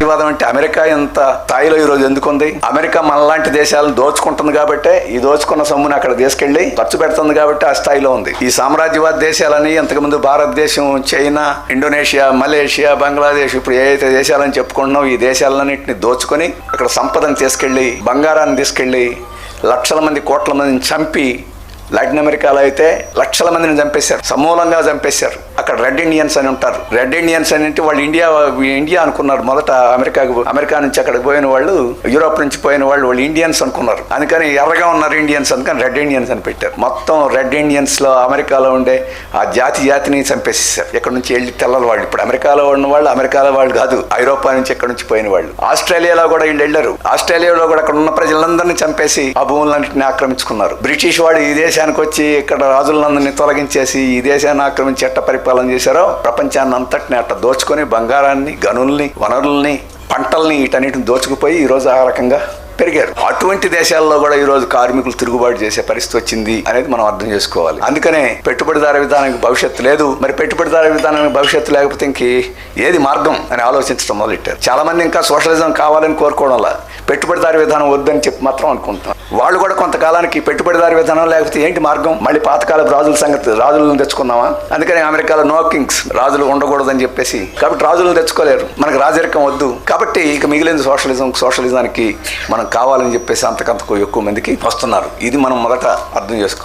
సామ్రాజ్యవాదం అంటే అమెరికా ఎంత స్థాయిలో ఈ రోజు ఎందుకుంది? అమెరికా మనలాంటి దేశాలను దోచుకుంటుంది కాబట్టి, ఈ దోచుకున్న సొమ్ముని అక్కడ తీసుకెళ్లి ఖర్చు పెడుతుంది కాబట్టి ఆ స్థాయిలో ఉంది. ఈ సామ్రాజ్యవాద దేశాలని ఇంతకుముందు భారతదేశం, చైనా, ఇండోనేషియా, మలేషియా, బంగ్లాదేశ్, ఇప్పుడు ఏదైతే దేశాలని చెప్పుకుంటున్నాం, ఈ దేశాలన్నింటినీ దోచుకొని అక్కడ సంపదను తీసుకెళ్లి, బంగారాన్ని తీసుకెళ్లి లక్షల మంది, కోట్ల మందిని చంపి, లాటిన్ అమెరికాలో అయితే లక్షల మందిని చంపేశారు, సమూలంగా చంపేశారు. అక్కడ రెడ్ ఇండియన్స్ అని ఉంటారు. రెడ్ ఇండియన్స్ అంటే వాళ్ళు ఇండియా అనుకున్నారు మొదట. అమెరికా నుంచి అక్కడికి పోయిన వాళ్ళు, యూరోప్ నుంచి పోయిన వాళ్ళు ఇండియన్స్ అనుకున్నారు. అందుకని ఎర్రగా ఉన్నారు ఇండియన్స్, అందుకని రెడ్ ఇండియన్స్ అని పెట్టారు. మొత్తం రెడ్ ఇండియన్స్ లో అమెరికాలో ఉండే ఆ జాతిని చంపేసేసారు. ఇక్కడ నుంచి వెళ్ళి తెల్లల వాళ్ళు, ఇప్పుడు అమెరికాలో ఉన్న వాళ్ళు అమెరికాలో వాళ్ళు కాదు, ఐరోపా నుంచి ఎక్కడి నుంచి పోయిన వాళ్ళు. ఆస్ట్రేలియాలో కూడా వీళ్ళు వెళ్ళారు. ఆస్ట్రేలియాలో కూడా అక్కడ ఉన్న ప్రజలందరినీ చంపేసి ఆ భూములన్నింటినీ ఆక్రమించుకున్నారు. బ్రిటిష్ వాడు ఈ దేశానికి వచ్చి ఇక్కడ రాజులందరినీ తొలగించేసి ఈ దేశాన్ని ఆక్రమించి ఎట్ట పరిపాలన చేశారో, ప్రపంచాన్ని అంతటిని అట్ట దోచుకొని బంగారాన్ని, గనుల్ని, వనరుల్ని, పంటల్ని, వీటన్నిటిని దోచుకుపోయి ఈ రోజు ఆ రకంగా పెరిగారు. అటువంటి దేశాల్లో కూడా ఈ రోజు కార్మికులు తిరుగుబాటు చేసే పరిస్థితి వచ్చింది అనేది మనం అర్థం చేసుకోవాలి. అందుకనే పెట్టుబడిదార విధానానికి భవిష్యత్తు లేదు. మరి పెట్టుబడిదార విధానానికి భవిష్యత్తు లేకపోతే ఇంక ఏది మార్గం అని ఆలోచించడం మొదలెట్టారు. చాలా మంది ఇంకా సోషలిజం కావాలని కోరుకోవడంలా పెట్టుబడిదారి విధానం వద్దని చెప్పి మాత్రం అనుకుంటున్నారు. వాళ్ళు కూడా కొంతకాలానికి పెట్టుబడిదారి విధానం లేకపోతే ఏంటి మార్గం? మళ్ళీ పాతకాలపు రాజులను తెచ్చుకున్నామా? అందుకని అమెరికాలో నో కింగ్స్, రాజులు ఉండకూడదని చెప్పేసి, కాబట్టి రాజులను తెచ్చుకోలేరు, మనకు రాజరికం వద్దు, కాబట్టి ఇక మిగిలిన సోషలిజానికి మనం కావాలని చెప్పేసి అంతకంతకు ఎక్కువ మందికి వస్తున్నారు. ఇది మనం మొదట అర్థం చేసుకోవాలి.